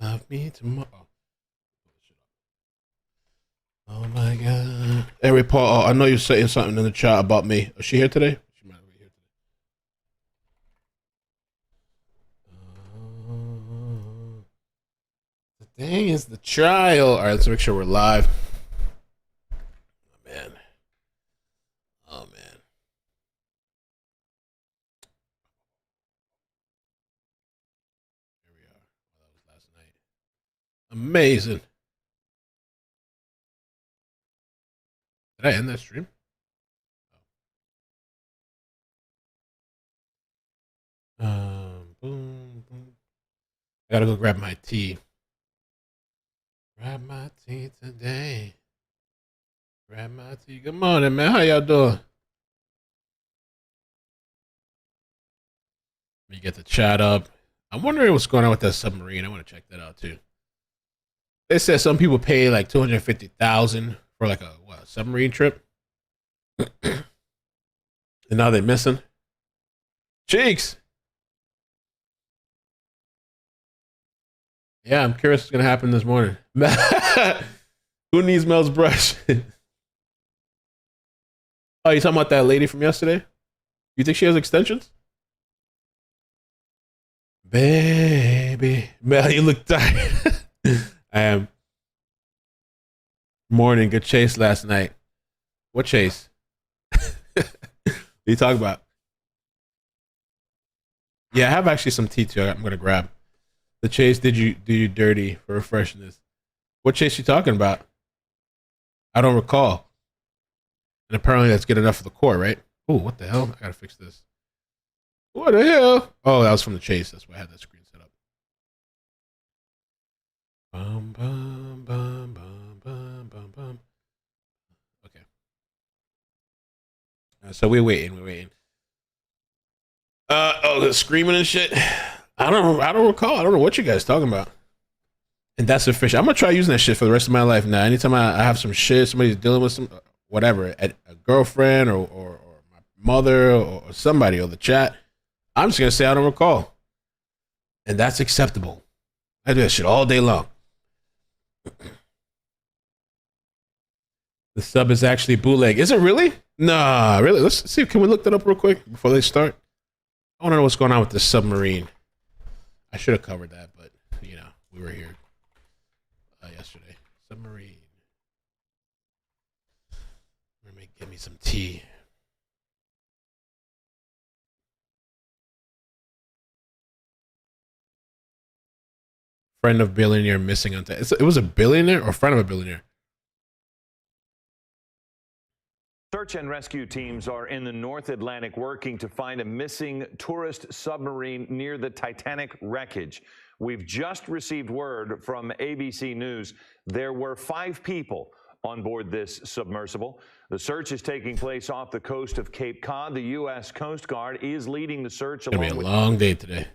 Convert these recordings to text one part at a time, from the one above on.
Love me tomorrow. Oh my god. Hey, Paul, I know you're saying something in the chat about me. Is she here today? She might be here today. The thing is the trial. All right, let's make sure we're live. Oh man. Oh man. Here we are. Oh, that was last night. Amazing. Did I end that stream? Boom, boom. I gotta go grab my tea. Grab my tea today. Grab my tea. Good morning, man. How y'all doing? Let me get the chat up. I'm wondering what's going on with that submarine. I want to check that out too. They said some people pay like $250,000 for like a submarine trip, and now they're missing. Cheeks. Yeah, I'm curious what's gonna happen this morning. Who needs Mel's brush? Oh, you talking about that lady from yesterday? You think she has extensions? Baby, Mel, you look tired. I am. Morning, good chase last night. What chase? What you talking about? Yeah, I have actually some tea too. I'm gonna grab. The chase did you do you dirty for refreshness? What chase you talking about? I don't recall. And apparently that's good enough for the core, right? Oh, what the hell? I gotta fix this. What the hell? Oh, that was from the chase. That's why I had that screen set up. Bum, bum, bum, bum, bum, bum, bum. Okay. So we're waiting. The screaming and shit. I don't recall. I don't know what you guys talking about. And that's official. I'm gonna try using that shit for the rest of my life now. Anytime I have some shit, somebody's dealing with some whatever, a girlfriend or my mother or somebody or the chat, I'm just gonna say I don't recall. And that's acceptable. I do that shit all day long. The sub is actually bootleg. Is it really? Nah, really. Let's see. Can we look that up real quick before they start? I want to know what's going on with this submarine. I should have covered that, but you know, we were here yesterday. Submarine. Get me some tea. Friend of billionaire missing on it was a billionaire or friend of a billionaire? Search and rescue teams are in the North Atlantic working to find a missing tourist submarine near the Titanic wreckage. We've just received word from ABC News there were 5 people on board this submersible. The search is taking place off the coast of Cape Cod. The U.S. Coast Guard is leading the search along with... It's going to be a long day today.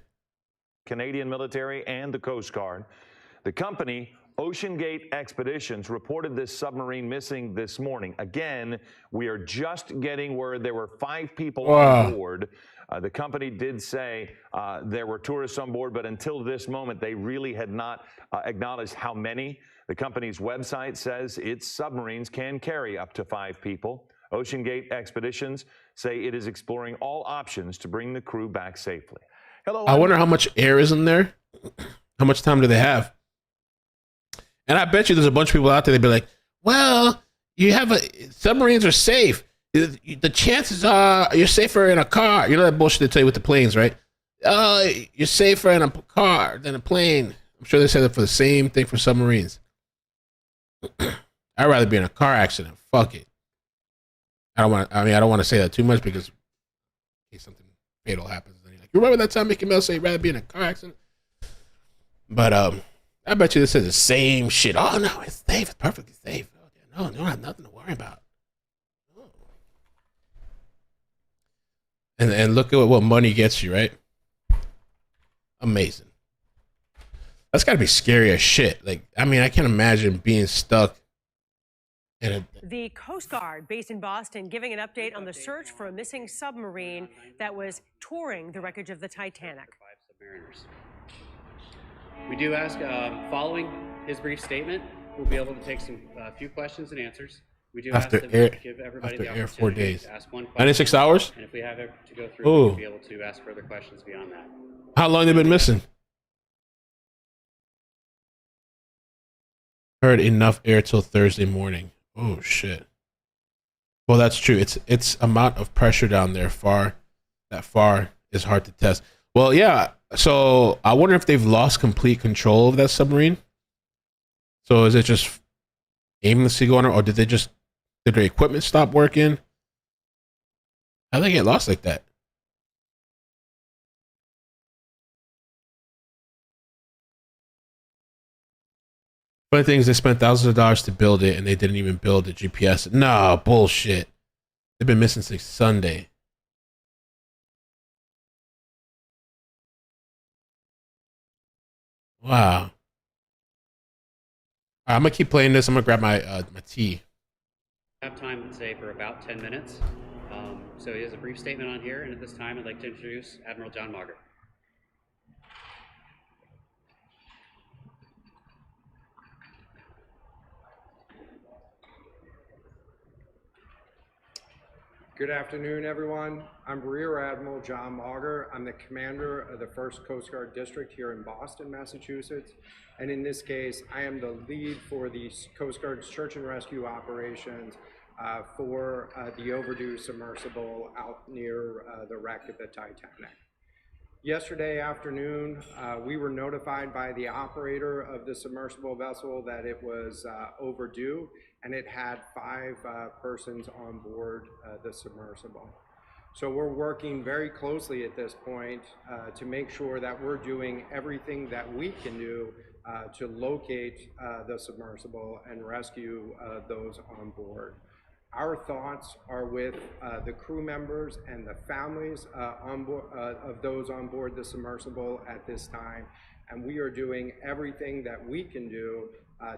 Canadian military and the Coast Guard. The company OceanGate Expeditions reported this submarine missing this morning. Again, we are just getting word there were 5 people on board. The company did say there were tourists on board, but until this moment, they really had not acknowledged how many. The company's website says its submarines can carry up to 5 people. OceanGate Expeditions say it is exploring all options to bring the crew back safely. Hello. I wonder how much air is in there. How much time do they have? And I bet you there's a bunch of people out there. They'd be like, "Well, submarines are safe. The chances are you're safer in a car." You know that bullshit they tell you with the planes, right? You're safer in a car than a plane. I'm sure they said that for the same thing for submarines. I'd rather be in a car accident. Fuck it. I don't want to say that too much because in case something fatal happens, then you're like, you remember that time iCkEdMeL said you'd rather be in a car accident? But I bet you this is the same shit. Oh no, it's safe. It's perfectly safe. No, you don't have nothing to worry about. Oh. And look at what money gets you, right? Amazing. That's got to be scary as shit. Like, I mean, I can't imagine being stuck in a... The Coast Guard, based in Boston, giving an update on the search for a missing submarine that was touring the wreckage of the Titanic. We do ask, following his brief statement, we'll be able to take some few questions and answers. We do After ask that air, we give everybody after the air opportunity 4 days. to ask one question. 96 hours? And if we have it to go through, Ooh. we'll be able to ask further questions beyond that. How long they been missing? Heard enough air till Thursday morning. Oh shit. Well, that's true. It's amount of pressure down there that far is hard to test. Well, yeah. So I wonder if they've lost complete control of that submarine. So is it just aimlessly going on, or did their equipment stop working? How'd they get lost like that? Funny thing is, they spent thousands of dollars to build it, and they didn't even build the GPS. No, bullshit. They've been missing since Sunday. Wow. I'm gonna keep playing this. I'm gonna grab my my tea. I have time today for about 10 minutes. So he has a brief statement on here, and at this time, I'd like to introduce Admiral John Mauger. Good afternoon, everyone. I'm Rear Admiral John Mauger. I'm the commander of the 1st Coast Guard District here in Boston, Massachusetts. And in this case, I am the lead for the Coast Guard search and rescue operations for the overdue submersible out near the wreck of the Titanic. Yesterday afternoon, we were notified by the operator of the submersible vessel that it was overdue, and it had 5 persons on board the submersible. So we're working very closely at this point to make sure that we're doing everything that we can do to locate the submersible and rescue those on board. Our thoughts are with the crew members and the families of those on board the submersible at this time, and we are doing everything that we can do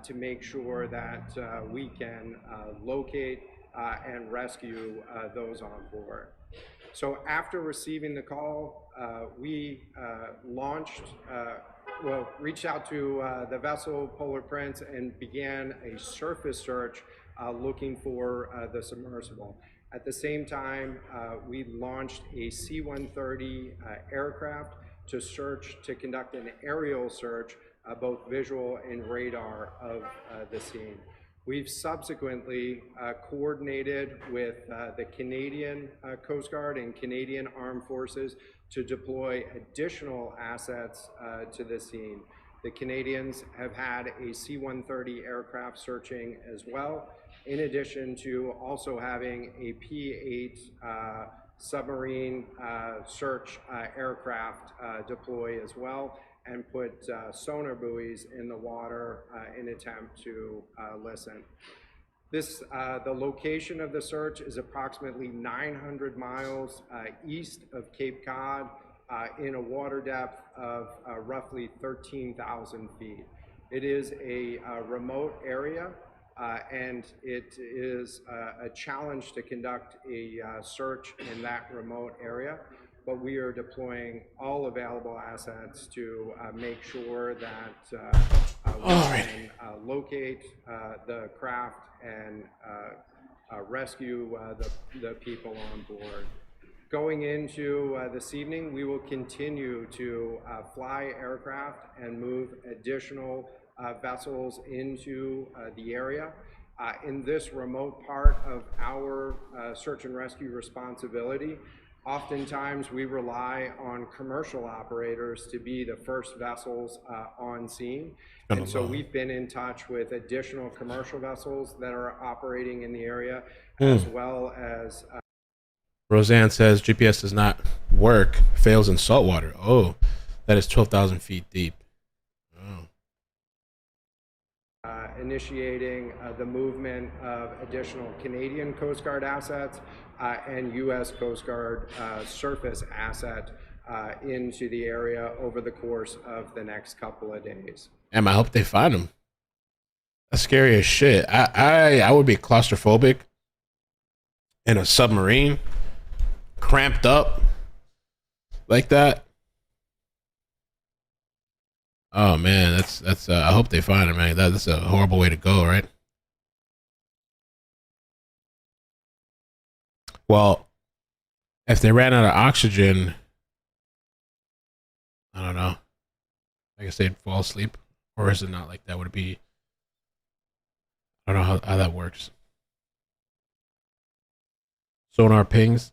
to make sure that we can locate and rescue those on board. So after receiving the call, we reached out to the vessel Polar Prince and began a surface search looking for the submersible. At the same time, we launched a C-130 aircraft to conduct an aerial search, both visual and radar, of the scene. We've subsequently coordinated with the Canadian Coast Guard and Canadian Armed Forces to deploy additional assets to the scene. The Canadians have had a C-130 aircraft searching as well, in addition to also having a P-8 submarine search aircraft deploy as well, and put sonar buoys in the water in attempt to listen. The location of the search is approximately 900 miles east of Cape Cod, in a water depth of roughly 13,000 feet. It is a remote area, and it is a challenge to conduct a search in that remote area, but we are deploying all available assets to make sure that we can locate the craft and rescue the people on board. Going into this evening, we will continue to fly aircraft and move additional vessels into the area. In this remote part of our search and rescue responsibility, oftentimes we rely on commercial operators to be the first vessels on scene. And so we've been in touch with additional commercial vessels that are operating in the area, as well as... Roseanne says GPS does not work, fails in salt water. Oh, that is 12,000 feet deep. Oh. Initiating the movement of additional Canadian Coast Guard assets and U.S. Coast Guard surface asset into the area over the course of the next couple of days. I hope they find them. That's scary as shit. I would be claustrophobic in a submarine, cramped up like that. Oh man, that's. I hope they find him, man. That's a horrible way to go, right? Well, if they ran out of oxygen, I don't know. I guess they'd fall asleep, or is it not like that? Would it be? I don't know how that works. Sonar pings.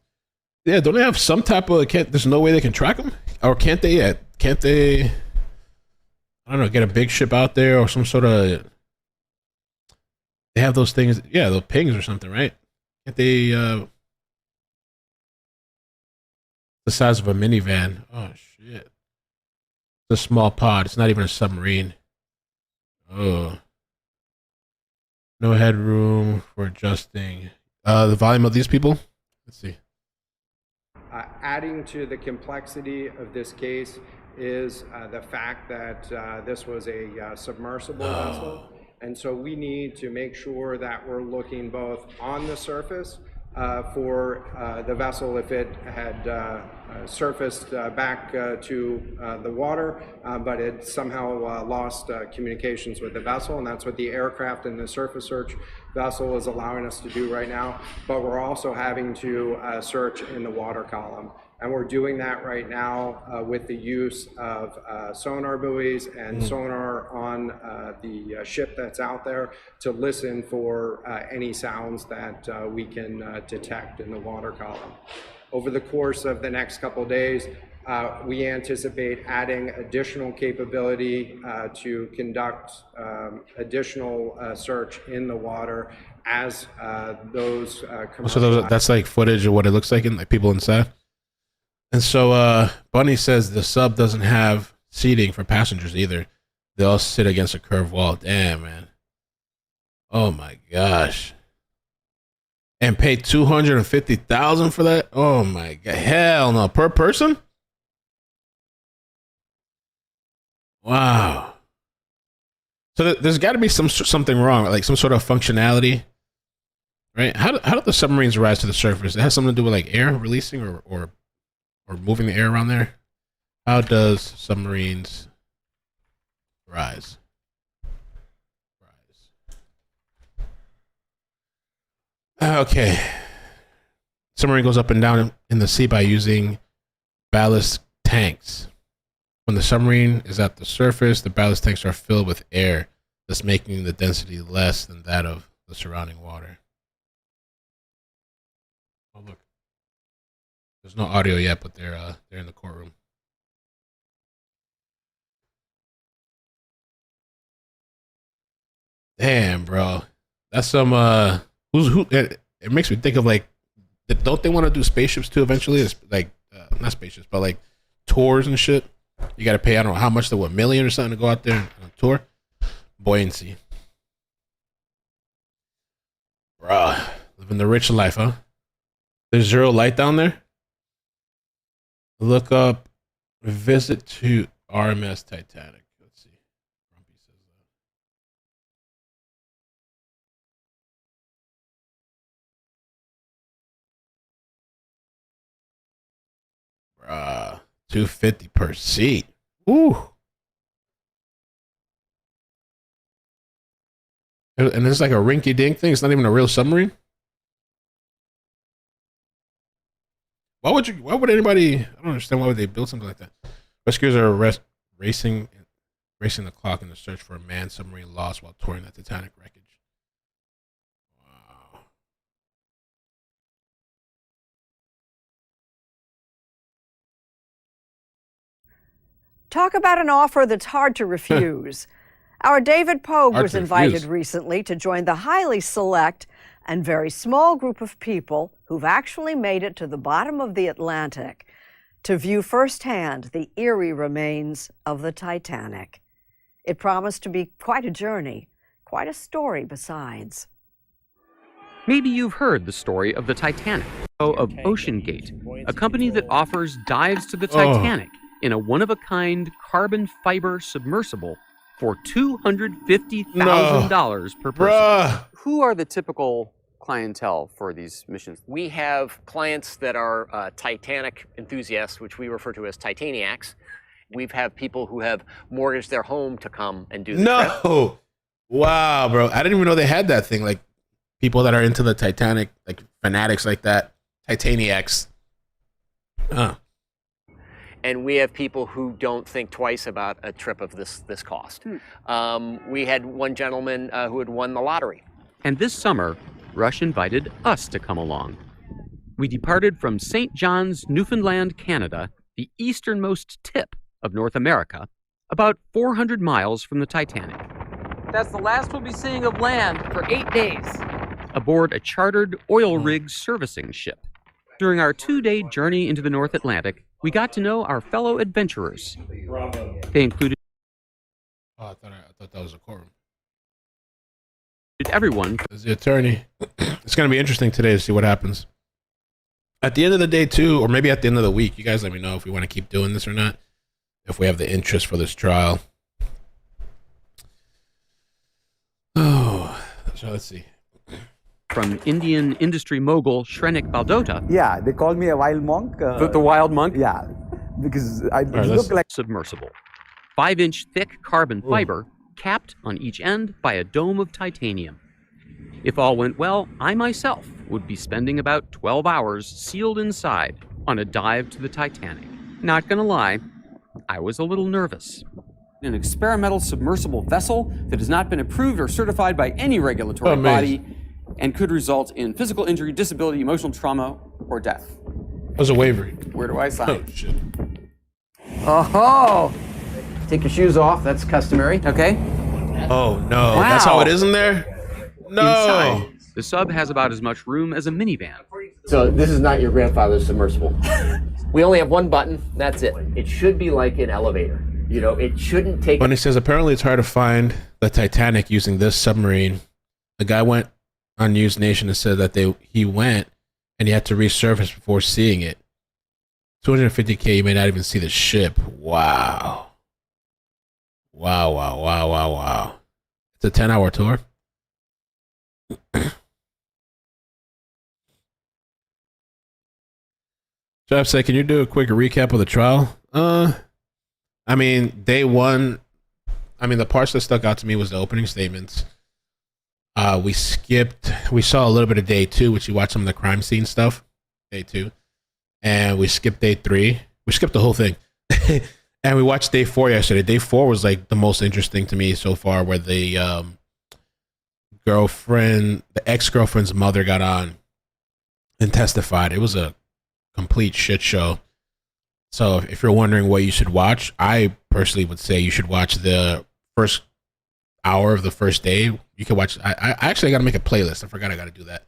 Yeah, don't they have some type of? There's no way they can track them, or can't they? Can't they? I don't know. Get a big ship out there, or some sort of. They have those things. Yeah, those pings or something, right? Can't they? The size of a minivan. Oh shit! It's a small pod. It's not even a submarine. Oh. No headroom for adjusting. The volume of these people. Let's see. Adding to the complexity of this case is the fact that this was a submersible vessel. And so we need to make sure that we're looking both on the surface for the vessel if it had surfaced back to the water, but it somehow lost communications with the vessel, and that's what the aircraft and the surface search vessel is allowing us to do right now. But we're also having to search in the water column. And we're doing that right now with the use of sonar buoys and sonar on the ship that's out there to listen for any sounds that we can detect in the water column. Over the course of the next couple of days, we anticipate adding additional capability to conduct additional search in the water as those So that's like footage of what it looks like and like people inside. And so Bunny says the sub doesn't have seating for passengers either. They all sit against a curved wall. Damn, man. Oh my gosh. And pay $250,000 for that? Oh my god. Hell no. Per person? Wow. So there's got to be something wrong, like some sort of functionality, right? How do the submarines rise to the surface? It has something to do with like air releasing or moving the air around there. How does submarines rise? Okay. Submarine goes up and down in the sea by using ballast tanks. When the submarine is at the surface, the ballast tanks are filled with air, thus making the density less than that of the surrounding water. Oh look. There's no audio yet, but they're in the courtroom. Damn, bro. That's some who it makes me think of like, don't they want to do spaceships too eventually? It's like not spaceships, but like tours and shit. You got to pay, I don't know how much, $1 million or something to go out there on a tour. Buoyancy. Bruh, living the rich life, huh? There's zero light down there? Look up, visit to RMS Titanic. Let's see. Grumpy says that. Bruh, $250 per seat. Ooh. And it's like a rinky-dink thing. It's not even a real submarine. Why would anybody? I don't understand why would they build something like that. Rescuers are racing the clock in the search for a manned submarine lost while touring the Titanic wreckage. Wow. Talk about an offer that's hard to refuse. Our David Pogue Hard was to invited refuse. recently to join the highly select and very small group of people who've actually made it to the bottom of the Atlantic to view firsthand the eerie remains of the Titanic. It promised to be quite a journey, quite a story besides. Maybe you've heard the story of the Titanic, of OceanGate, a company that offers dives to the Titanic in a one-of-a-kind carbon fiber submersible for $250,000 per person. Bruh. Who are the typical clientele for these missions? We have clients that are Titanic enthusiasts, which we refer to as Titaniacs, We've had people who have mortgaged their home to come and do the trip. No. Wow, bro. I didn't even know they had that thing. Like people that are into the Titanic, like fanatics like that. Titaniacs. And we have people who don't think twice about a trip of this cost. We had one gentleman who had won the lottery. And this summer, Rush invited us to come along. We departed from St. John's, Newfoundland, Canada, the easternmost tip of North America, about 400 miles from the Titanic. That's the last we'll be seeing of land for 8 days. Aboard a chartered oil rig servicing ship. During our 2-day journey into the North Atlantic, we got to know our fellow adventurers. They included I thought that was a courtroom. Everyone. As the attorney, it's going to be interesting today to see what happens. At the end of the day, too, or maybe at the end of the week, you guys let me know if we want to keep doing this or not, if we have the interest for this trial. Oh, so let's see. From Indian industry mogul Shrenik Baldota. Yeah, they call me a wild monk. The wild monk? Yeah, because I look like... Submersible. 5-inch thick carbon fiber capped on each end by a dome of titanium. If all went well, I myself would be spending about 12 hours sealed inside on a dive to the Titanic. Not gonna lie, I was a little nervous. An experimental submersible vessel that has not been approved or certified by any regulatory body and could result in physical injury, disability, emotional trauma, or death. That was a waiver. Where do I sign? Oh, shit. Oh, take your shoes off. That's customary. Okay. Oh, no. Wow. That's how it is in there? No. Inside, the sub has about as much room as a minivan. So this is not your grandfather's submersible. We only have one button. That's it. It should be like an elevator. You know, it shouldn't take... When he says apparently it's hard to find the Titanic using this submarine, the guy went on News Nation and said that he went and he had to resurface before seeing it. $250K, you may not even see the ship. Wow. Wow. It's a 10-hour tour. Jeff said, can you do a quick recap of the trial? I mean, day one, the parts that stuck out to me was the opening statements. We saw a little bit of day two, which you watched some of the crime scene stuff, day two. And we skipped day three. We skipped the whole thing. And we watched day four yesterday. Day four was like the most interesting to me so far, where the ex-girlfriend's mother got on and testified. It was a complete shit show. So if you're wondering what you should watch, I personally would say you should watch the first hour of the first day. You can watch. I actually got to make a playlist. I forgot I got to do that.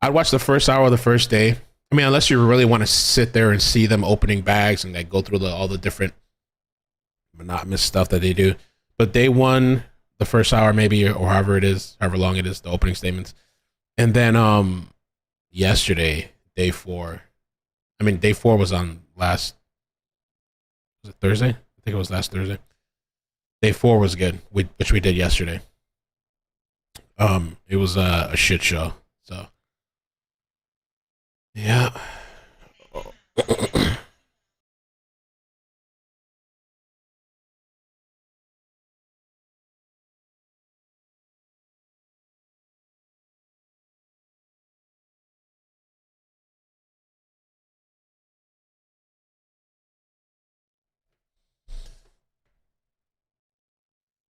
I'd watch the first hour of the first day. I mean, unless you really want to sit there and see them opening bags and like go through all the different monotonous stuff that they do. But day one, the first hour maybe, or however long it is, the opening statements. And then yesterday, day four. I mean, day four was on was it Thursday? I think it was last Thursday. Day four was good, which we did yesterday. It was a shit show. So, yeah.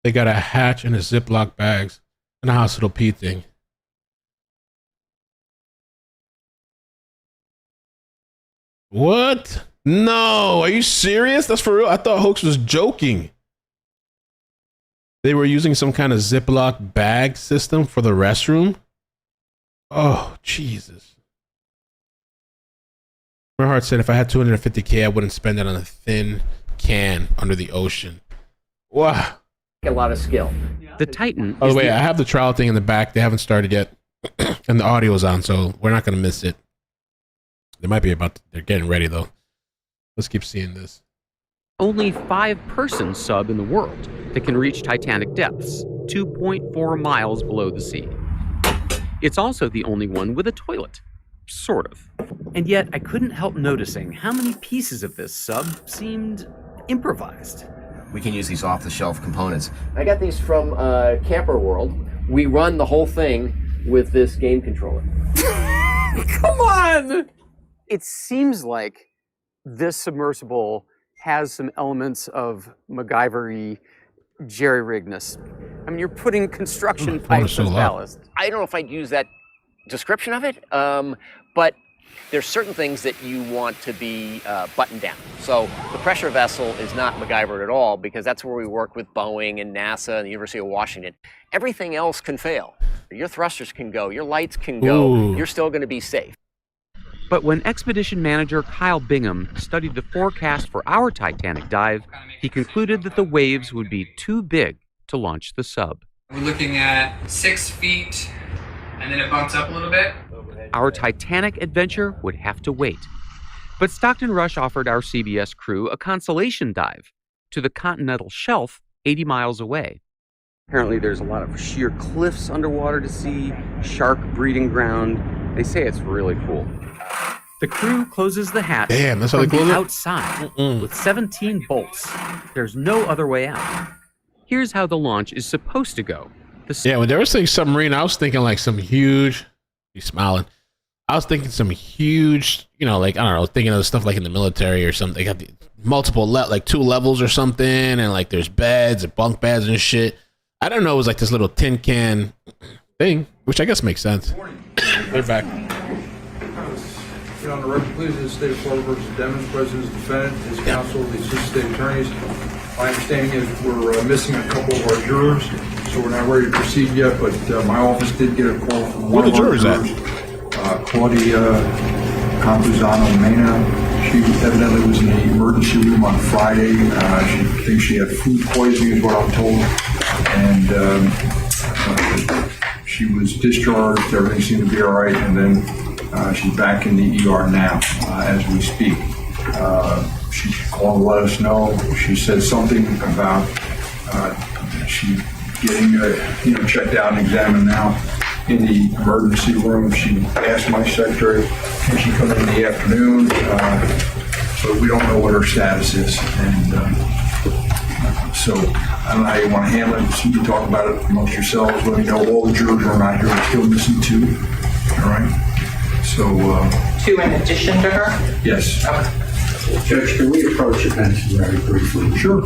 They got a hatch and a Ziploc bags and a hospital pee thing. What? No, are you serious? That's for real? I thought Hoax was joking. They were using some kind of Ziploc bag system for the restroom? Oh, Jesus. Bernhardt said if I had $250K, I wouldn't spend it on a thin can under the ocean. Wow. A lot of skill. The Titan. By the way, I have the trial thing in the back. They haven't started yet, and the audio is on, so we're not going to miss it. They might be they're getting ready though. Let's keep seeing this. Only 5-person sub in the world that can reach Titanic depths, 2.4 miles below the sea. It's also the only one with a toilet, sort of. And yet, I couldn't help noticing how many pieces of this sub seemed improvised. We can use these off-the-shelf components. I got these from Camper World. We run the whole thing with this game controller. Come on! It seems like this submersible has some elements of MacGyver-y jerry-rigness. I mean, you're putting construction pipes as ballast. I don't know if I'd use that description of it, but there's certain things that you want to be buttoned down. So the pressure vessel is not MacGyver at all, because that's where we work with Boeing and NASA and the University of Washington. Everything else can fail. Your thrusters can go, your lights can go, you're still going to be safe. But when expedition manager Kyle Bingham studied the forecast for our Titanic dive, he concluded that the waves would be too big to launch the sub. We're looking at 6 feet, and then it bumps up a little bit. Our Titanic adventure would have to wait. But Stockton Rush offered our CBS crew a consolation dive to the continental shelf 80 miles away. Apparently there's a lot of sheer cliffs underwater to see, shark breeding ground. They say it's really cool. The crew closes the hatch that's how from they close the it? outside with 17 bolts. There's no other way out. Here's how the launch is supposed to go. Yeah, when they were saying submarine, I was thinking like some huge. He's smiling. I was thinking some huge, like, I don't know, thinking of stuff like in the military or something. They got the multiple, like 2 levels or something, and like there's beds and bunk beds and shit. I don't know, it was like this little tin can thing, which I guess makes sense. They're back. Get on the record, please. This is State of Florida versus Demons, President's defendant, his counsel, the assistant state attorneys. My understanding is we're missing a couple of our jurors, so we're not ready to proceed yet, but my office did get a call from one of our jurors. Claudia Campuzano Mena. She evidently was in the emergency room on Friday. She thinks she had food poisoning is what I'm told. And she was discharged. Everything seemed to be all right. And then she's back in the ER now as we speak. She called to let us know. She said something about she getting checked out and examined now in the emergency room. She asked my secretary, can she come in the afternoon? But we don't know what her status is. And so I don't know how you want to handle it. So you can talk about it amongst yourselves. Let me know all the jurors are not here. We're still missing 2. All right. So 2 in addition to her? Yes. Okay. Judge, can we approach the bench very briefly? Sure.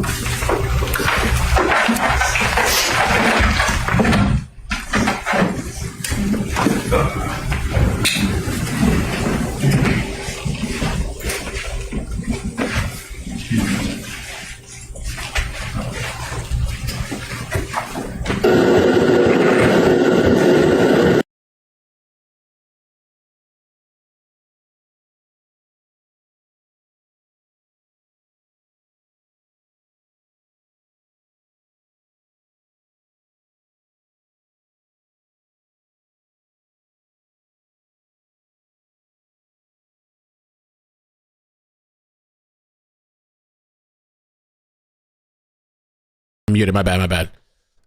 I'm muted. My bad.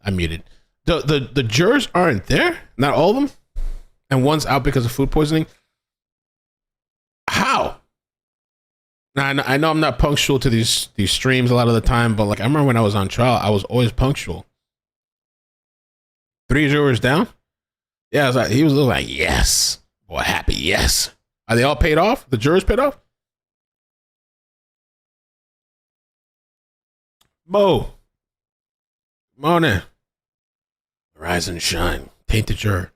I'm muted. The jurors aren't there. Not all of them, and one's out because of food poisoning. How? Now I know I'm not punctual to these streams a lot of the time, but like I remember when I was on trial, I was always punctual. 3 jurors down. Yeah, I was like, he was looking like yes, boy, happy yes. Are they all paid off? The jurors paid off. Mo. Morning. Rise and shine. Tainted juror.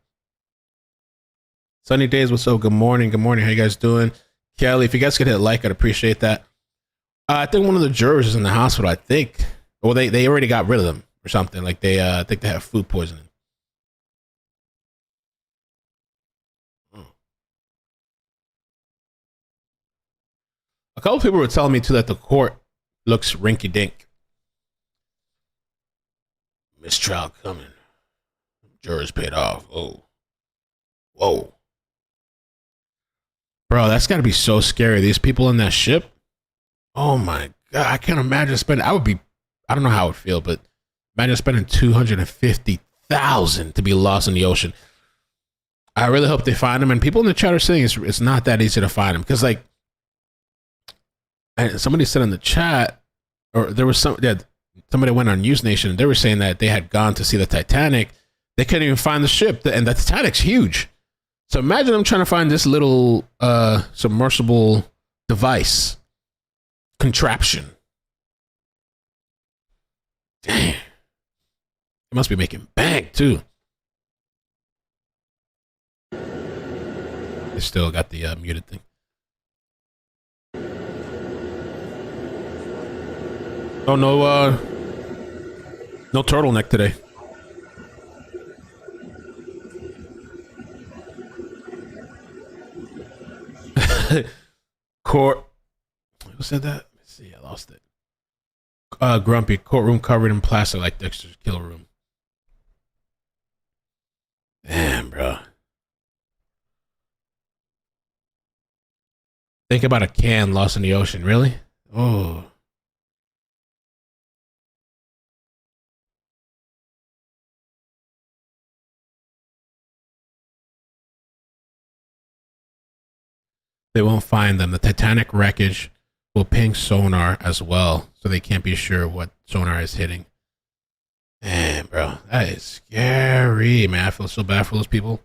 Sunny days, what's up? Good morning. Good morning. How you guys doing? Kelly, if you guys could hit like, I'd appreciate that. I think one of the jurors is in the hospital, I think. Well, they already got rid of them or something. Like I think they have food poisoning. A couple people were telling me too that the court looks rinky dink. Mistrial coming. Jurors paid off. Oh. Whoa. Bro, that's got to be so scary. These people in that ship. Oh my God. I can't imagine spending. I don't know how I would feel, but imagine spending $250,000 to be lost in the ocean. I really hope they find them. And people in the chat are saying it's not that easy to find them. Because, like, somebody said in the chat, or there was somebody went on News Nation and they were saying that they had gone to see the Titanic. They couldn't even find the ship, and the Titanic's huge. So imagine them trying to find this little submersible device contraption. Damn. It must be making bank too. They still got the muted thing. Oh, no turtleneck today. Court. Who said that? Let's see. I lost it. Grumpy. Courtroom covered in plastic like Dexter's kill room. Damn, bro. Think about a can lost in the ocean. Really? Oh. They won't find them. The Titanic wreckage will ping sonar as well, so they can't be sure what sonar is hitting. Man, bro, that is scary, man. I feel so bad for those people.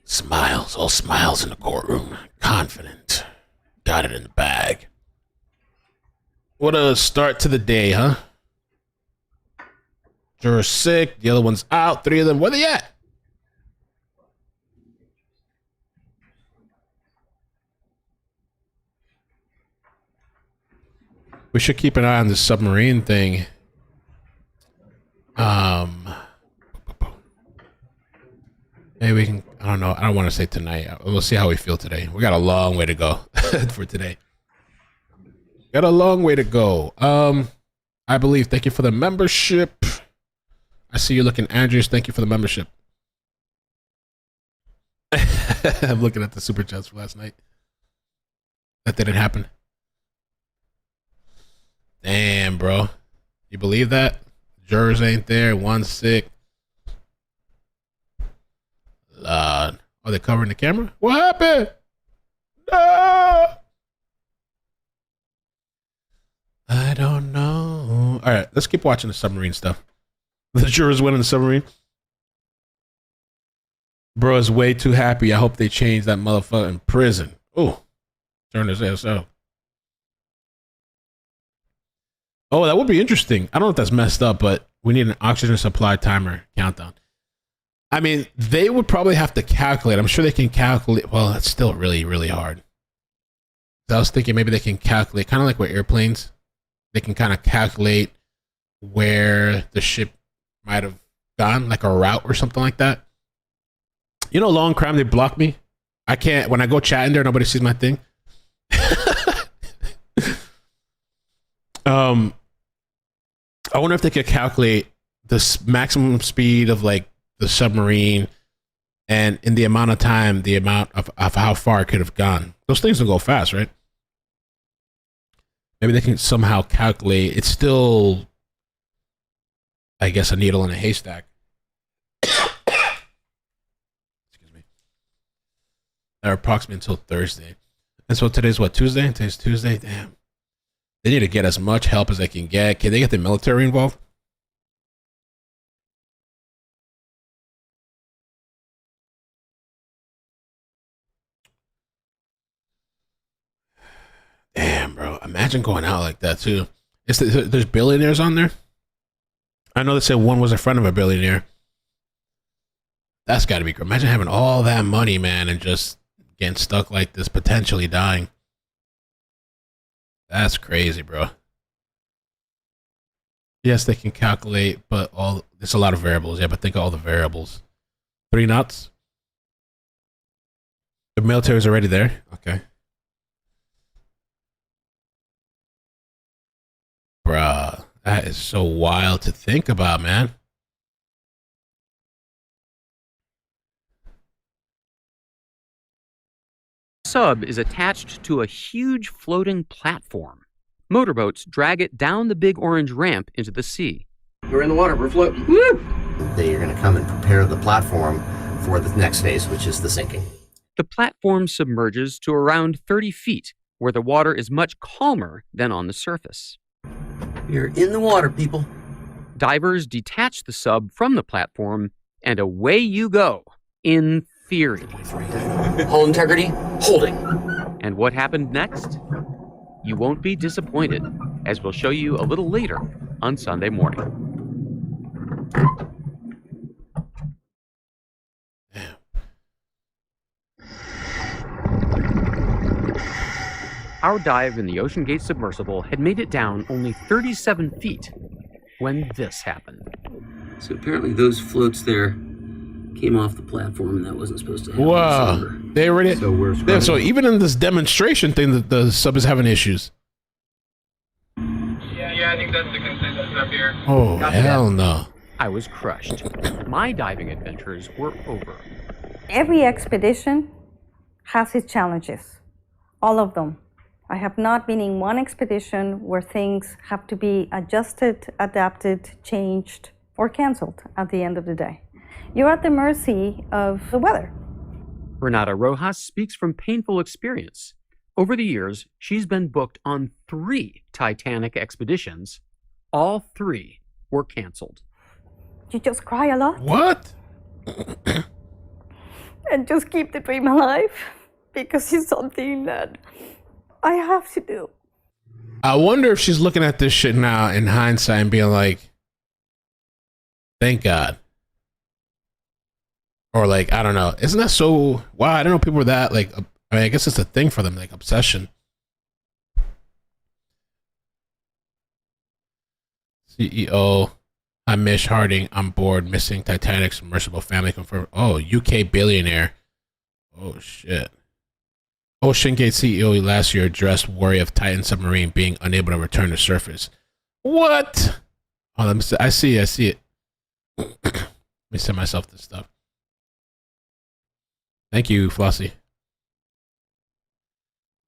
Smiles, all smiles in the courtroom. Confident. Got it in the bag. What a start to the day, huh? Juror's sick. The other one's out. 3 of them. Where they at? We should keep an eye on this submarine thing. Maybe we can, I don't know. I don't want to say tonight. We'll see how we feel today. We got a long way to go for today. Got a long way to go. I believe. Thank you for the membership. I see you looking, Andrews. Thank you for the membership. I'm looking at the super chats for last night. That didn't happen. Damn, bro. You believe that? Jurors ain't there. One's sick. Lord. Are they covering the camera? What happened? No! I don't know. All right, let's keep watching the submarine stuff. The jurors went in the submarine. Bro is way too happy. I hope they change that motherfucker in prison. Oh, turn his ass out. Oh, that would be interesting. I don't know if that's messed up, but we need an oxygen supply timer countdown. I mean, they would probably have to calculate. I'm sure they can calculate. Well, it's still really, really hard. I was thinking maybe they can calculate, kind of like with airplanes. They can kind of calculate where the ship might have gone, like a route or something like that. You know, long crime, they block me. I can't, when I go chat in there, nobody sees my thing. I wonder if they could calculate the maximum speed of like the submarine and in the amount of time, the amount of how far it could have gone. Those things will go fast, right? Maybe they can somehow calculate. It's still, I guess, a needle in a haystack. Excuse me. They're approximately until Thursday. And so today's what, Tuesday? Today's Tuesday? Damn. They need to get as much help as they can get. Can they get the military involved? Damn, bro. Imagine going out like that, too. There's billionaires on there. I know they said one was a friend of a billionaire. That's got to be great. Imagine having all that money, man, and just getting stuck like this, potentially dying. That's crazy, bro. Yes, they can calculate, but there's a lot of variables. Yeah, but think of all the variables. 3 knots. The military's already there. Okay. Bruh, that is so wild to think about, man. Sub is attached to a huge floating platform. Motorboats drag it down the big orange ramp into the sea. We're in the water, we're floating. Woo! They are going to come and prepare the platform for the next phase, which is the sinking. The platform submerges to around 30 feet, where the water is much calmer than on the surface. You're in the water, people. Divers detach the sub from the platform, and away you go, in theory. Hull integrity, holding. And what happened next? You won't be disappointed, as we'll show you a little later on Sunday morning. Our dive in the OceanGate submersible had made it down only 37 feet when this happened. So apparently those floats there came off the platform, and that wasn't supposed to happen. Wow. They already. So even in this demonstration thing, the sub is having issues. Yeah, I think that's the consensus up here. Oh, hell no. I was crushed. My diving adventures were over. Every expedition has its challenges. All of them. I have not been in one expedition where things have to be adjusted, adapted, changed, or canceled at the end of the day. You're at the mercy of the weather. Renata Rojas speaks from painful experience. Over the years, she's been booked on 3 Titanic expeditions. All 3 were canceled. You just cry a lot. What? And just keep the dream alive, because it's something that I have to do. I wonder if she's looking at this shit now in hindsight and being like, thank God. Or like, I don't know. Isn't that so? Wow, I don't know. People were that like, I mean, I guess it's a thing for them, like obsession. CEO, I'm Mish Harding. I'm bored. Missing Titanic submersible family confirmed. Oh, UK billionaire. Oh, shit. OceanGate CEO last year addressed worry of Titan submarine being unable to return to surface. What? Oh, let me see. I see it. Let me send myself this stuff. Thank you, Flossie.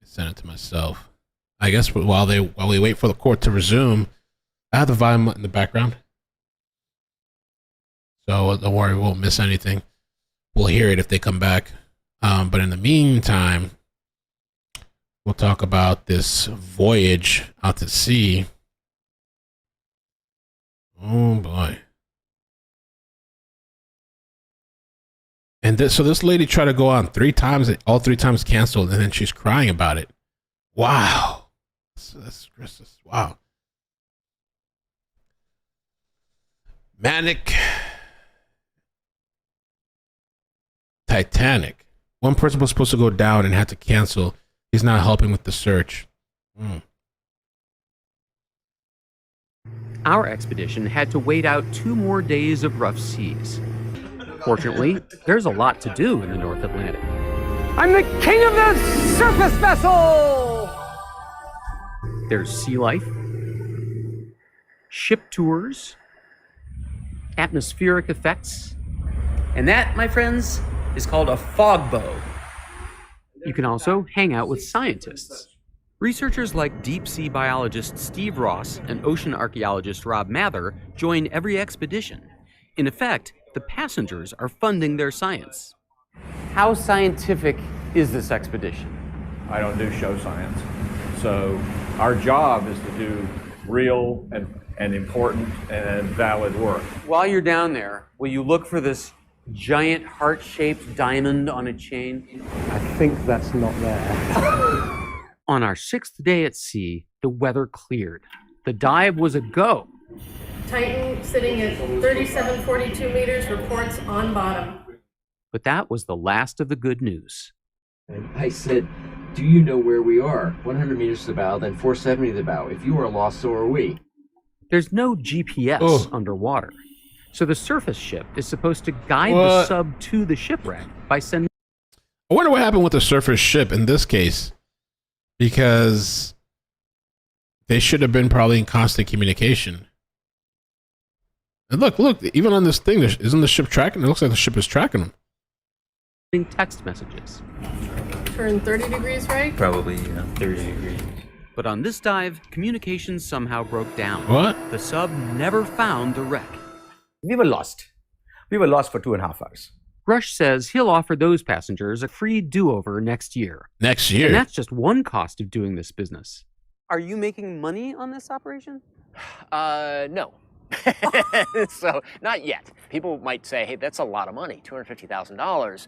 Send it to myself. I guess while we wait for the court to resume, I have the volume in the background. So don't worry, we won't miss anything. We'll hear it if they come back. But in the meantime, we'll talk about this voyage out to sea. Oh boy. And this lady tried to go on 3 times, all 3 times canceled, and then she's crying about it. Wow. That's wow. Manic. Titanic. One person was supposed to go down and had to cancel. He's not helping with the search. Our expedition had to wait out 2 more days of rough seas. Fortunately, there's a lot to do in the North Atlantic. I'm the king of the surface vessel! There's sea life, ship tours, atmospheric effects, and that, my friends, is called a fog bow. You can also hang out with scientists. Researchers like deep-sea biologist Steve Ross and ocean archaeologist Rob Mather join every expedition. In effect, the passengers are funding their science. How scientific is this expedition? I don't do show science. So our job is to do real and important and valid work. While you're down there, will you look for this giant heart-shaped diamond on a chain? I think that's not there. On our 6th day at sea, the weather cleared. The dive was a go. Titan sitting at 3742 meters, reports on bottom. But that was the last of the good news. And I said, do you know where we are? 100 meters to the bow, then 470 to the bow. If you are lost, so are we. There's no GPS underwater, so the surface ship is supposed to guide the sub to the shipwreck by sending... I wonder what happened with the surface ship in this case, because they should have been probably in constant communication. And look, even on this thing, isn't the ship tracking? It looks like the ship is tracking them. Text messages. Turn 30 degrees right? Probably, 30 degrees. But on this dive, communications somehow broke down. What? The sub never found the wreck. We were lost. We were lost for 2.5 hours. Rush says he'll offer those passengers a free do-over next year. Next year? And that's just one cost of doing this business. Are you making money on this operation? No. So, not yet. People might say, hey, that's a lot of money, $250,000.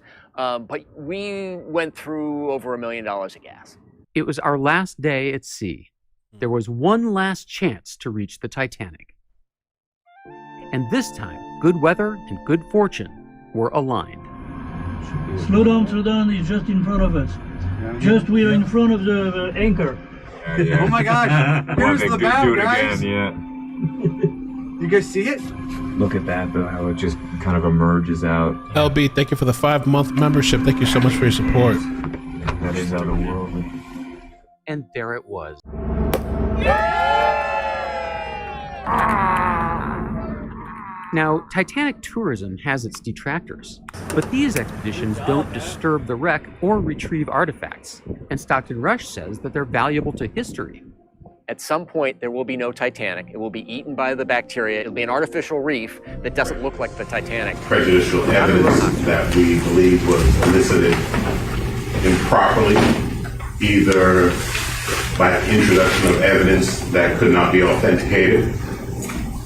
But we went through over $1 million of gas. It was our last day at sea. There was one last chance to reach the Titanic. And this time, good weather and good fortune were aligned. Slow down, it's just in front of us. We are in front of the anchor. Oh my gosh, here's the bow, guys. You guys see it? Look at that, though, how it just kind of emerges out. LB, thank you for the 5-month membership. Thank you so much for your support. That is otherworldly. And there it was. Now, Titanic tourism has its detractors, but these expeditions don't disturb the wreck or retrieve artifacts, and Stockton Rush says that they're valuable to history. At some point, there will be no Titanic. It will be eaten by the bacteria. It'll be an artificial reef that doesn't look like the Titanic. Prejudicial evidence that we believe was elicited improperly, either by introduction of evidence that could not be authenticated,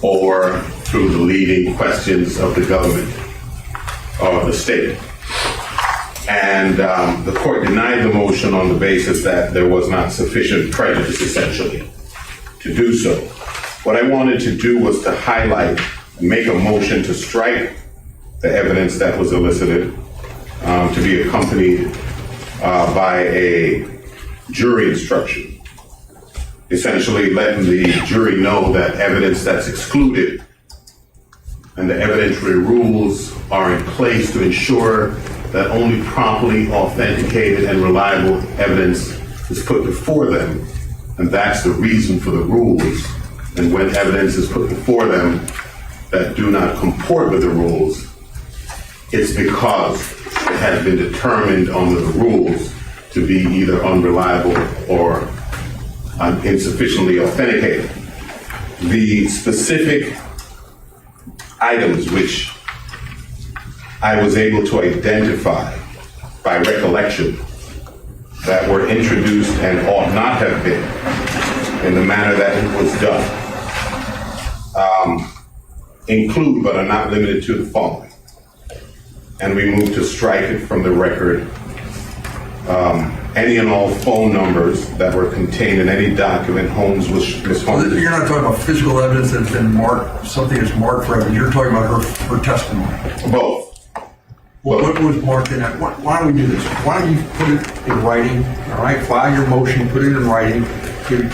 or through the leading questions of the government or the state. And the court denied the motion on the basis that there was not sufficient prejudice, essentially, to do so. What I wanted to do was to highlight and make a motion to strike the evidence that was elicited, to be accompanied by a jury instruction, essentially letting the jury know that evidence that's excluded and the evidentiary rules are in place to ensure that only properly authenticated and reliable evidence is put before them. And that's the reason for the rules. And when evidence is put before them that do not comport with the rules, it's because it has been determined under the rules to be either unreliable or insufficiently authenticated. The specific items which I was able to identify by recollection that were introduced and ought not have been in the manner that it was done include but are not limited to the following. And we move to strike it from the record. Any and all phone numbers that were contained in any document Holmes was responded. You're not talking about physical evidence that's been marked, something that's marked for evidence. You're talking about her testimony. Both. What was marked in that? Why don't we do this? Why don't you put it in writing, all right? File your motion, put it in writing, give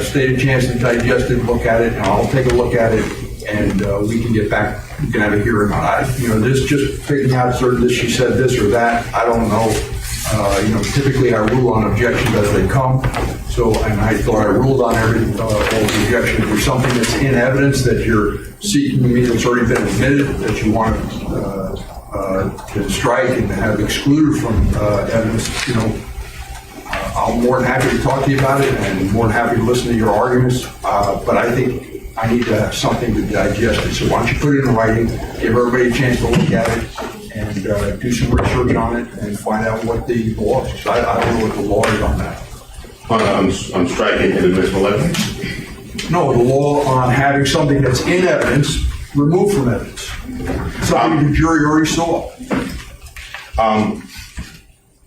State a chance to digest it, look at it, and I'll take a look at it, and we can get back, we can have a hearing on it. This just picking out sort of this, she said this or that, I don't know. Typically I rule on objections as they come. So, and I thought I ruled on all the objections. For something that's in evidence that you're seeking to me that's already been admitted, that you want to strike and have excluded from evidence, I'm more than happy to talk to you about it and more than happy to listen to your arguments. But I think I need to have something to digest it. So why don't you put it in writing, give everybody a chance to look at it, and do some research on it and find out what the law is. I don't know what the law is on that. On striking inadmissible evidence? No, the law on having something that's in evidence removed from evidence. Something the jury already saw.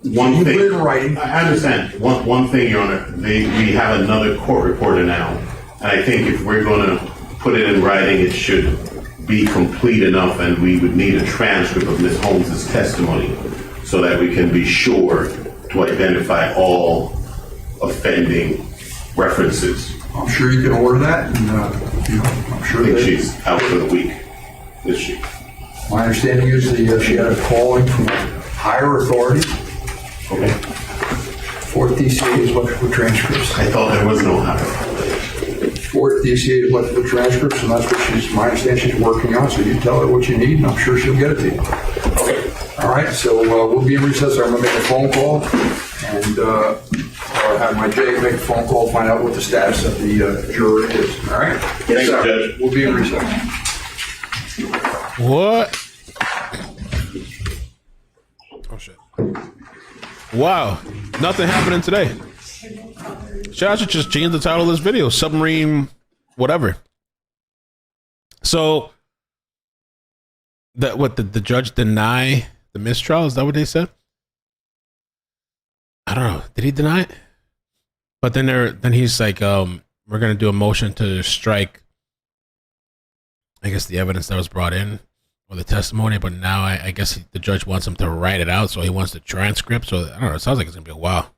One thing, in writing. I understand. One thing, Your Honor, we have another court reporter now, and I think if we're going to put it in writing, it should be complete enough, and we would need a transcript of Ms. Holmes' testimony so that we can be sure to identify all offending references. I'm sure you can order that, and I'm sure I think that she's out for the week, is she? my understanding is that she had a calling from a higher authority. Okay. Fourth DCA is looking for transcripts. I thought there was no higher. Fourth DCA is looking for transcripts, and that's what my understanding she's working on. So you tell her what you need, and I'm sure she'll get it to you. Okay. All right, so we'll be in recess. I'm going to make a phone call, and have my Jay make a phone call, find out what the status of the juror is. All right? Yes, sir. Judge. We'll be in recess. What? Oh, shit. Wow. Nothing happening today. I should just change the title of this video. Submarine, whatever. So, the judge deny the mistrial? Is that what they said? I don't know. Did he deny it? But then he's like, we're going to do a motion to strike, I guess, the evidence that was brought in or the testimony. But now I guess the judge wants him to write it out. So he wants the transcript. So I don't know. It sounds like it's going to be a while.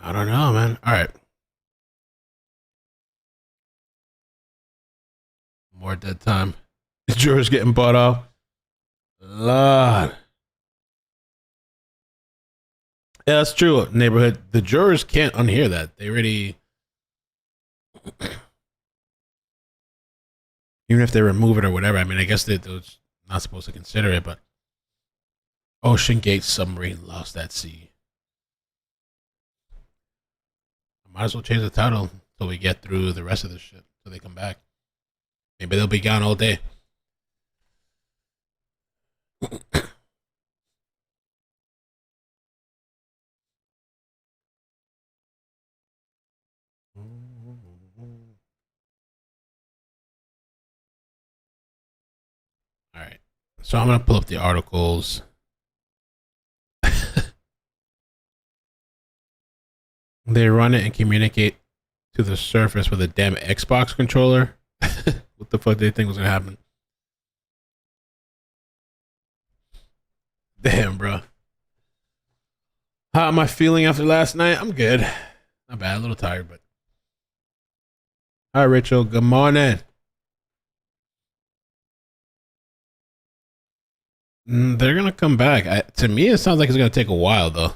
I don't know, man. All right. More dead time. The jurors getting bought off. Lord. Yeah, that's true, neighborhood. The jurors can't unhear that. They already... Even if they remove it or whatever, I mean, I guess they're not supposed to consider it, but OceanGate submarine lost at sea. Might as well change the title until we get through the rest of this shit, till they come back. Maybe they'll be gone all day. All right, so I'm gonna pull up the articles. They run it and communicate to the surface with a damn Xbox controller. What the fuck did they think was gonna happen? Damn, bro. How am I feeling after last night? I'm good. Not bad. A little tired, but. Hi, Rachel. Good morning. They're gonna come back. To me, it sounds like it's gonna take a while, though.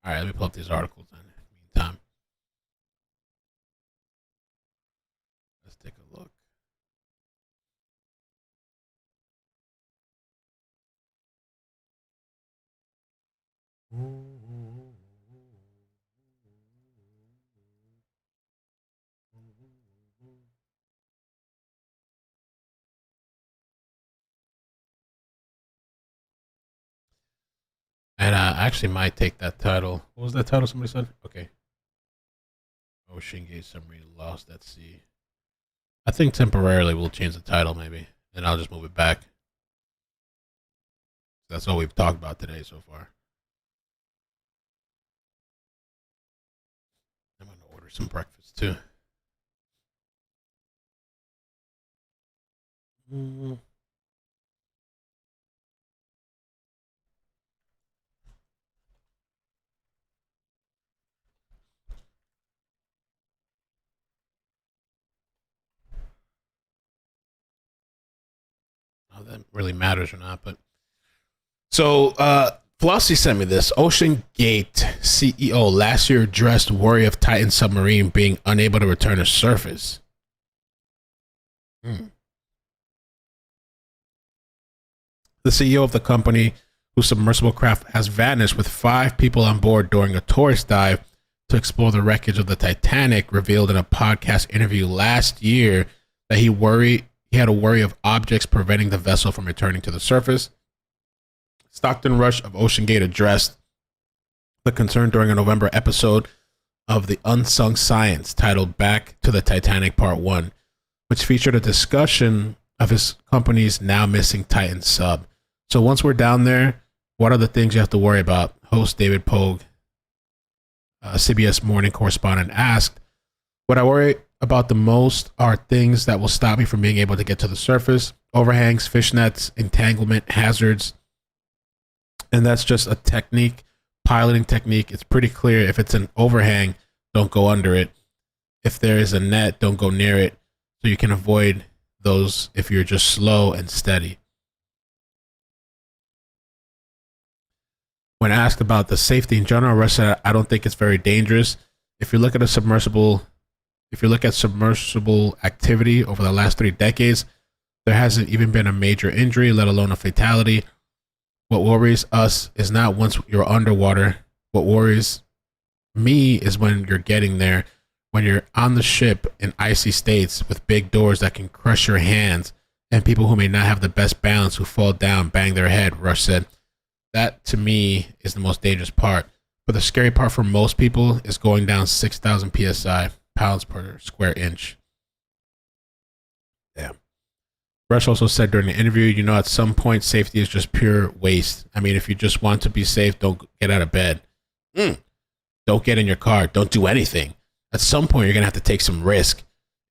All right, let me pull up these articles in the meantime. Let's take a look. And I actually might take that title. What was that title somebody said? Okay. OceanGate Submarine lost at sea. I think temporarily we'll change the title maybe. And I'll just move it back. That's all we've talked about today so far. I'm going to order some breakfast too. That really matters or not, but so Flossie sent me this. OceanGate CEO last year addressed worry of Titan submarine being unable to return to surface. The CEO of the company, whose submersible craft has vanished with 5 people on board during a tourist dive, to explore the wreckage of the Titanic, revealed in a podcast interview last year that he had a worry of objects preventing the vessel from returning to the surface. Stockton Rush of OceanGate addressed the concern during a November episode of The Unsung Science titled Back to the Titanic Part 1, which featured a discussion of his company's now missing Titan sub. So once we're down there, what are the things you have to worry about? Host David Pogue, CBS Morning correspondent, asked, what I worry about the most are things that will stop me from being able to get to the surface: overhangs, fishnets, entanglement, hazards. And that's just a technique, piloting technique. It's pretty clear. If it's an overhang, don't go under it. If there is a net, don't go near it. So you can avoid those if you're just slow and steady. When asked about the safety in general, Rush said, I don't think it's very dangerous. If you look at submersible activity over the last 3 decades, there hasn't even been a major injury, let alone a fatality. What worries us is not once you're underwater. What worries me is when you're getting there, when you're on the ship in icy states with big doors that can crush your hands, and people who may not have the best balance who fall down, bang their head, Rush said. That, to me, is the most dangerous part. But the scary part for most people is going down 6,000 psi, pounds per square inch. Damn. Rush also said during the interview, at some point, safety is just pure waste. I mean, if you just want to be safe, don't get out of bed. Don't get in your car. Don't do anything. At some point, you're going to have to take some risk.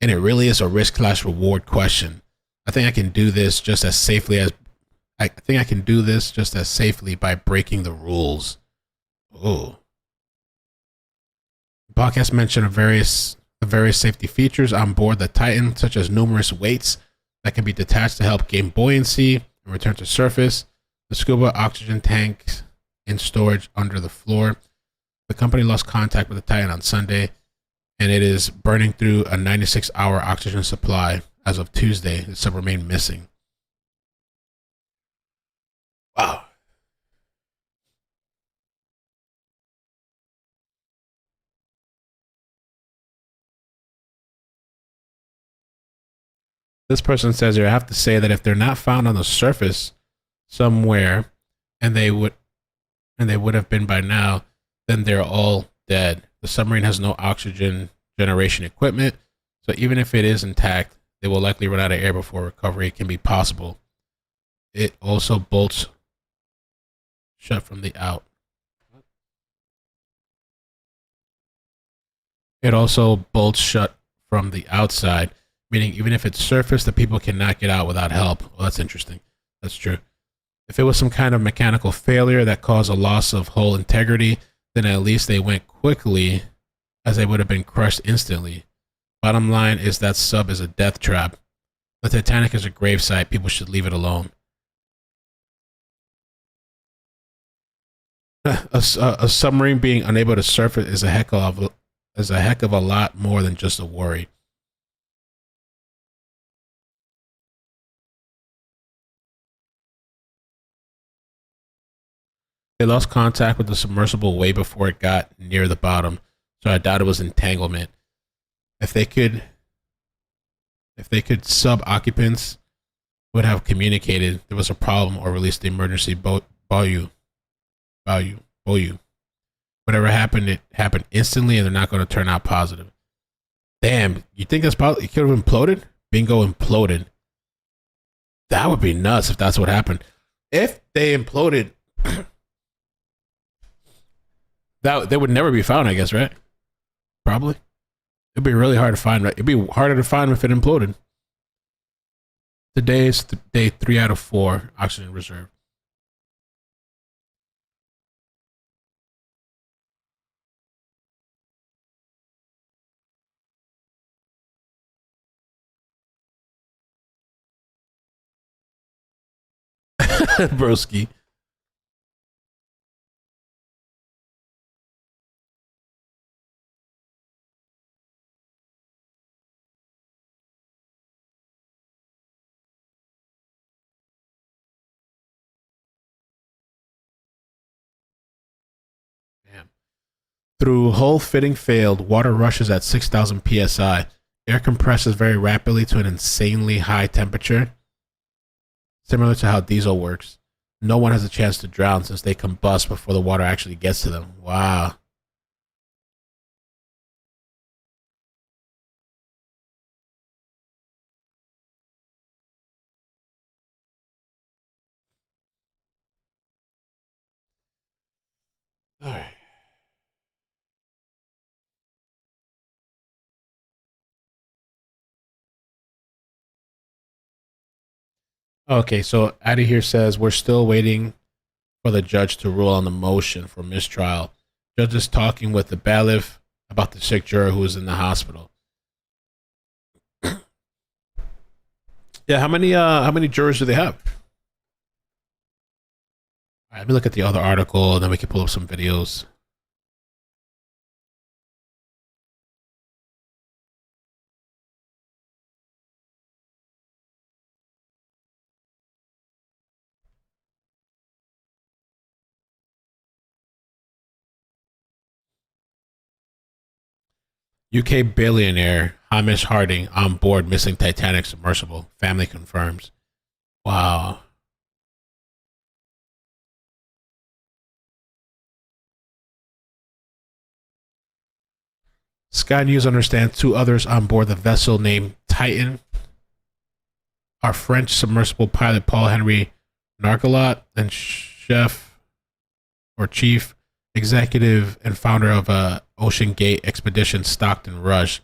And it really is a risk/reward question. I think I can do this just as safely by breaking the rules. Oh. The podcast mentioned the various safety features on board the Titan, such as numerous weights that can be detached to help gain buoyancy and return to surface, the scuba oxygen tanks in storage under the floor. The company lost contact with the Titan on Sunday, and it is burning through a 96-hour oxygen supply. As of Tuesday, the sub remained missing. Wow. This person says here, I have to say that if they're not found on the surface somewhere, and they would have been by now, then they're all dead. The submarine has no oxygen generation equipment, so even if it is intact, they will likely run out of air before recovery can be possible. It also bolts shut from the out. It also bolts shut from the outside, meaning even if it's surface, the people cannot get out without help. Well, that's interesting. That's true. If it was some kind of mechanical failure that caused a loss of hull integrity, then at least they went quickly, as they would have been crushed instantly. Bottom line is that sub is a death trap. The Titanic is a gravesite. People should leave it alone. A submarine being unable to surface is a heck of a lot more than just a worry. They lost contact with the submersible way before it got near the bottom, so I doubt it was entanglement. If they could, sub-occupants would have communicated there was a problem or released the emergency buoy. Whatever happened, it happened instantly, and they're not going to turn out positive. Damn, you think that's probably, it could have imploded? Bingo, imploded. That would be nuts if that's what happened. If they imploded, that they would never be found, I guess, right? Probably. It'd be really hard to find, right? It'd be harder to find if it imploded. Today is day 3 out of 4, oxygen reserve. Broski. Through hull fitting failed, water rushes at 6,000 psi. Air compresses very rapidly to an insanely high temperature, similar to how diesel works. No one has a chance to drown since they combust before the water actually gets to them. Wow. All right. Okay, so Addie here says we're still waiting for the judge to rule on the motion for mistrial. Judge is talking with the bailiff about the sick juror who is in the hospital. Yeah, how many jurors do they have? All right, let me look at the other article, and then we can pull up some videos. UK billionaire Hamish Harding on board missing Titanic submersible. Family confirms. Wow. Sky News understands 2 others on board the vessel named Titan are French submersible pilot Paul-Henri Narcolat and chief executive and founder of OceanGate expedition Stockton Rush.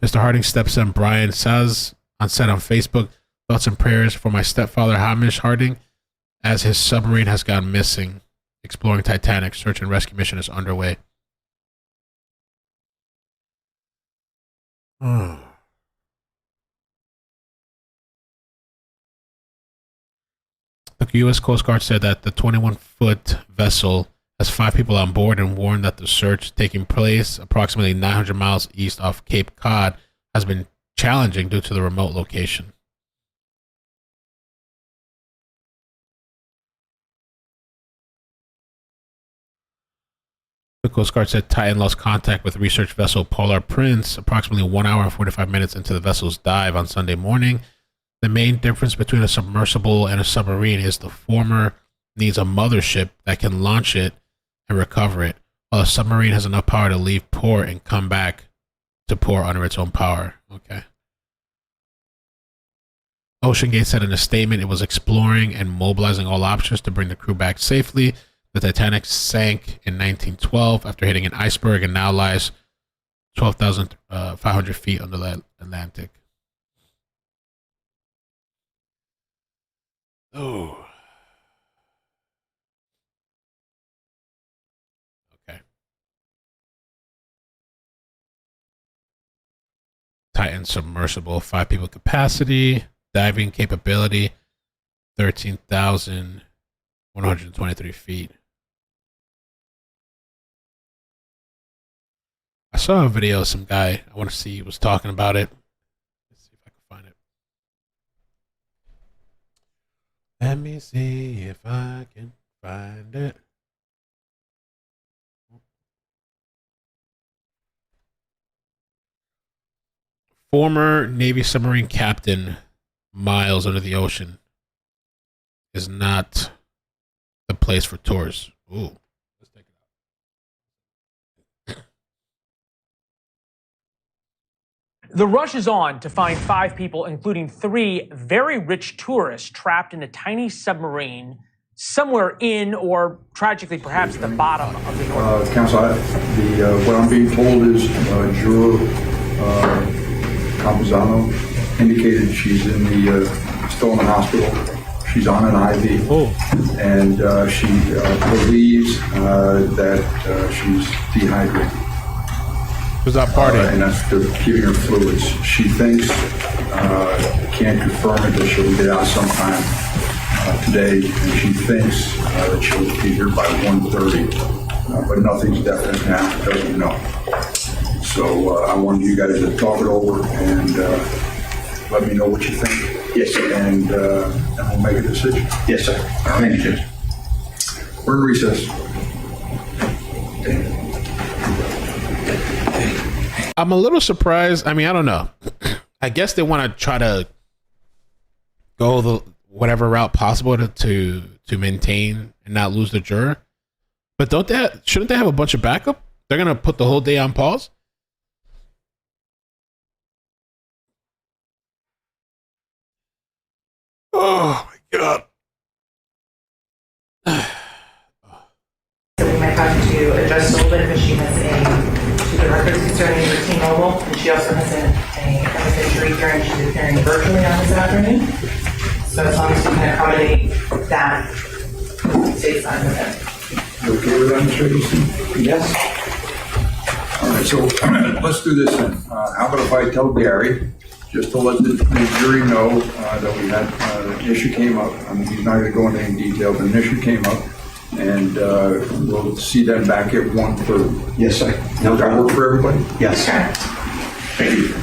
Mr. Harding's stepson Brian says on Facebook, thoughts and prayers for my stepfather Hamish Harding as his submarine has gone missing. Exploring Titanic, search and rescue mission is underway. The U.S. Coast Guard said that the 21-foot vessel has 5 people on board and warned that the search taking place approximately 900 miles east off Cape Cod has been challenging due to the remote location. The Coast Guard said Titan lost contact with research vessel Polar Prince approximately 1 hour and 45 minutes into the vessel's dive on Sunday morning. The main difference between a submersible and a submarine is the former needs a mothership that can launch it and recover it, while a submarine has enough power to leave port and come back to port under its own power. Okay. OceanGate said in a statement it was exploring and mobilizing all options to bring the crew back safely. The Titanic sank in 1912 after hitting an iceberg and now lies 12,500 feet under the Atlantic. Oh. Okay. Titan submersible, 5 people capacity, diving capability, 13,123 feet. I saw a video of some guy, I want to see, was talking about it. Let's see if I can find it. Let me see if I can find it. Former Navy submarine captain miles under the ocean is not the place for tours. Ooh. Let's take it out. The rush is on to find 5 people, including 3 very rich tourists trapped in a tiny submarine somewhere in, or tragically perhaps the bottom of the North. Counsel, what I'm being told is juror Campuzano indicated she's still in the hospital. She's on an IV, and she believes that she's dehydrated. Was that party? And that's they're keeping her fluids. She thinks, can't confirm it, that she'll get out sometime today, and she thinks that she'll be here by 1:30, but nothing's definite now, doesn't know. So I wanted you guys to talk it over and let me know what you think. Yes, sir. And we'll make a decision. Yes, sir. Thank you, Judge. We're in recess. I'm a little surprised. I mean, I don't know. I guess they want to try to go the whatever route possible to maintain and not lose the juror. But shouldn't they have a bunch of backup? They're gonna put the whole day on pause. Oh my god. So we might have to adjust a little bit because she has she's a records concerning her T-Mobile, and she also has a evidentiary hearing. She's appearing virtually on this afternoon. So as long as we can accommodate that, stay fine with it. You okay with that, Mr. Edelstein? Yes. All right, so let's do this then. How about if I tell Gary, just to let the jury know that we had an issue came up. I mean, he's not going to go into any detail, but an issue came up, and we'll see them back at 1:30. Yes, sir. Does that work for everybody? Yes. Thank you.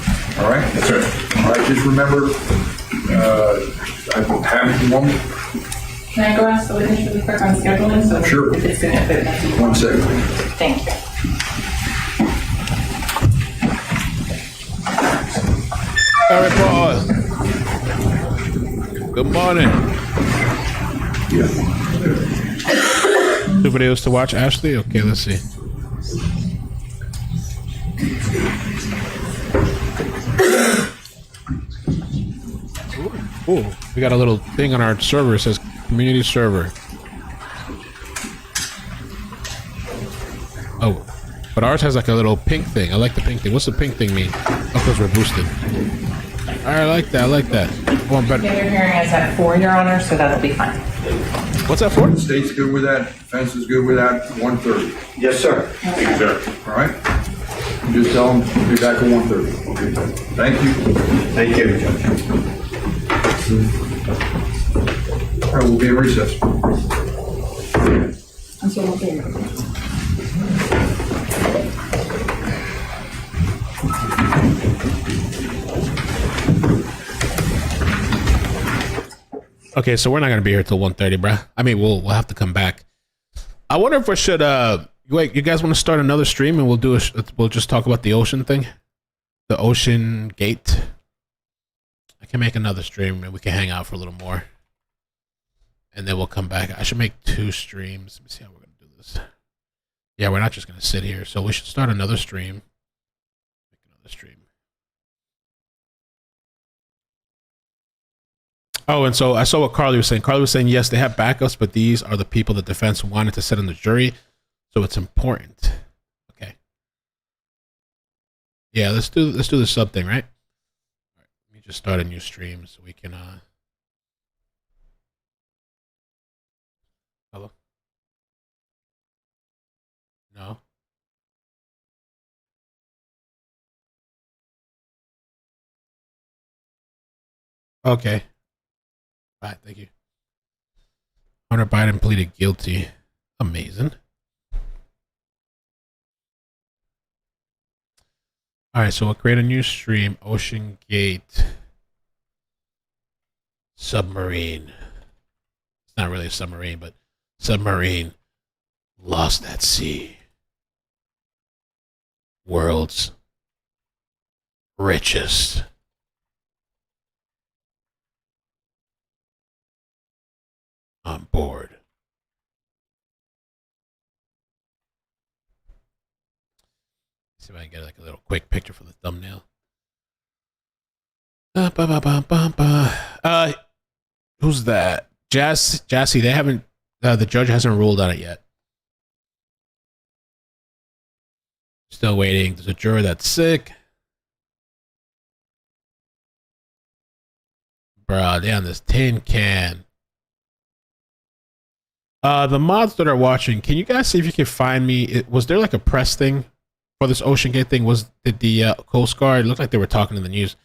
All right? Yes, sir. All right, just remember, I have one. Can I go ask the witness really quick on scheduling? So Sure. If it's going to fit. 1 second. Thank you. All right, Paul. Good morning. Yeah. Two videos to watch, Ashley? Okay, let's see. Ooh, we got a little thing on our server. It says community server. Oh, but ours has like a little pink thing. I like the pink thing. What's the pink thing mean? Oh, because we're boosted. All right, I like that. I like that. One better. Yeah, your hearing is at 4, Your Honor, so that'll be fine. What's that for? The state's good with that. Defense is good with that. 1:30. Yes, sir. Thank you, sir. All right. You just tell them we'll be back at 1:30. Okay. Thank you. Thank you. All right, we'll be in recess. Okay, so we're not gonna be here till 1:30, bruh. I mean, we'll have to come back. I wonder if we should. Wait, you guys want to start another stream and we'll just talk about the ocean thing, the OceanGate. I can make another stream and we can hang out for a little more, and then we'll come back. I should make 2 streams. Let me see how we're gonna do this. Yeah, we're not just gonna sit here, so we should start another stream. Make another stream. Oh, and so I saw what Carly was saying. Carly was saying, yes, they have backups, but these are the people the defense wanted to sit on the jury, so it's important. Okay. Yeah, let's do the sub thing, right? All right, let me just start a new stream so we can Hello? No. Okay. All right, thank you. Hunter Biden pleaded guilty. Amazing. All right, so we'll create a new stream. OceanGate Submarine. It's not really a submarine, but submarine lost at sea. World's richest. On board. See if I can get like a little quick picture for the thumbnail. Who's that? Jassy, they haven't, the judge hasn't ruled on it yet. Still waiting. There's a juror that's sick. Bro, they on this tin can. The mods that are watching, can you guys see if you can find me? Was there like a press thing for this OceanGate thing? Did the Coast Guard, it looked like they were talking in the news.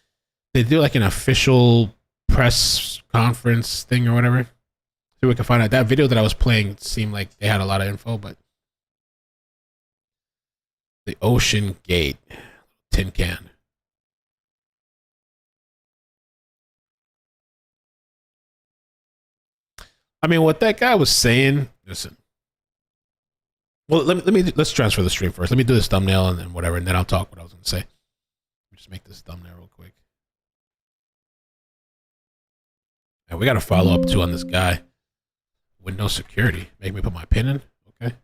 They do like an official press conference thing or whatever. See if we can find out. That video that I was playing seemed like they had a lot of info, but the OceanGate tin can. I mean, what that guy was saying, listen. Well, let's transfer the stream first. Let me do this thumbnail and then whatever, and then I'll talk what I was going to say. Just make this thumbnail real quick. And we got to follow up too on this guy. Windows security. Make me put my pin in. Okay.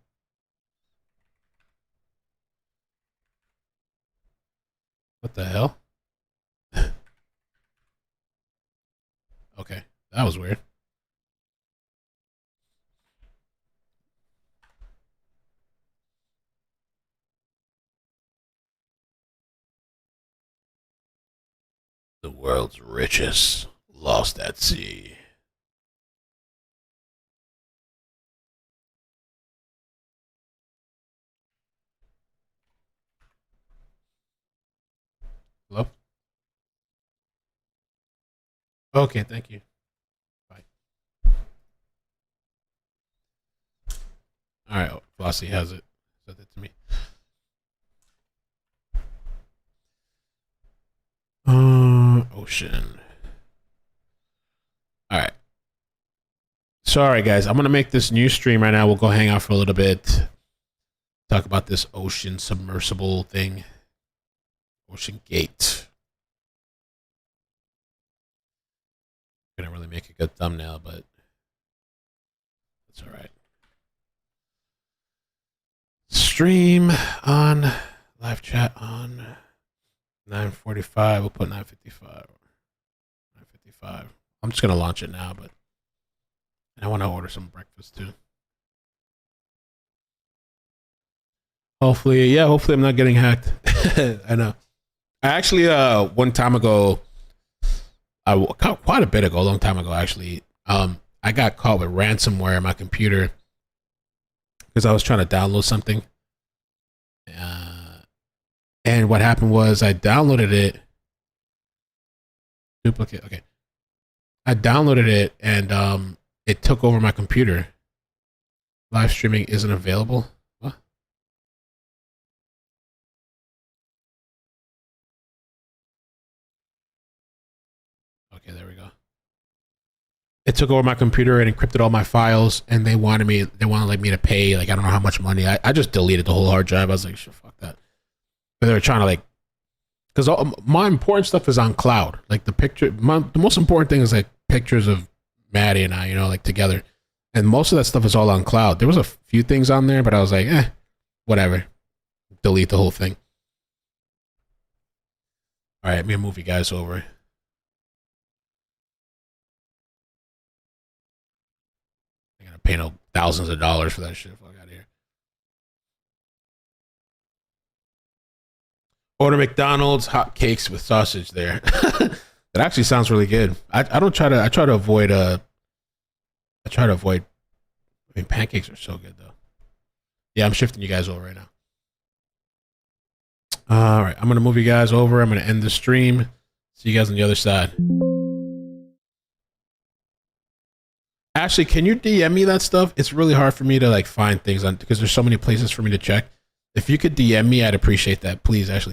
What the hell? Okay, that was weird. The world's richest, lost at sea. Hello? Okay, thank you. Bye. All right, Flossie has it. Send it to me. Ocean. All right. Sorry, guys. I'm going to make this new stream right now. We'll go hang out for a little bit. Talk about this ocean submersible thing. OceanGate. Couldn't really make a good thumbnail, but that's all right. Stream on, live chat on 9:45. We'll put 9:55. 9:55. I'm just gonna launch it now, but I want to order some breakfast too. Hopefully, yeah. Hopefully, I'm not getting hacked. I know. I actually, one time ago, quite a bit ago, a long time ago, actually, I got caught with ransomware on my computer because I was trying to download something. And what happened was I downloaded it. Duplicate. Okay. I downloaded it and it took over my computer. Live streaming isn't available. What? Okay, there we go. It took over my computer and encrypted all my files, and they wanted like me to pay, like, I don't know how much money. I just deleted the whole hard drive. I was like, shit, fuck that. But they were trying to, like, because my important stuff is on cloud. Like, the most important thing is like pictures of Maddie and I, you know, like together. And most of that stuff is all on cloud. There was a few things on there, but I was like, whatever. Delete the whole thing. All right, me and move you guys over. I gotta pay no thousands of dollars for that shit. Fuck out of here. Order McDonald's hot cakes with sausage there. That actually sounds really good. I try to avoid I mean, pancakes are so good though. Yeah, I'm shifting you guys over right now. All right, I'm gonna move you guys over. I'm gonna end the stream. See you guys on the other side. Ashley, can you DM me that stuff? It's really hard for me to like find things on because there's so many places for me to check. If you could DM me, I'd appreciate that. Please, Ashley.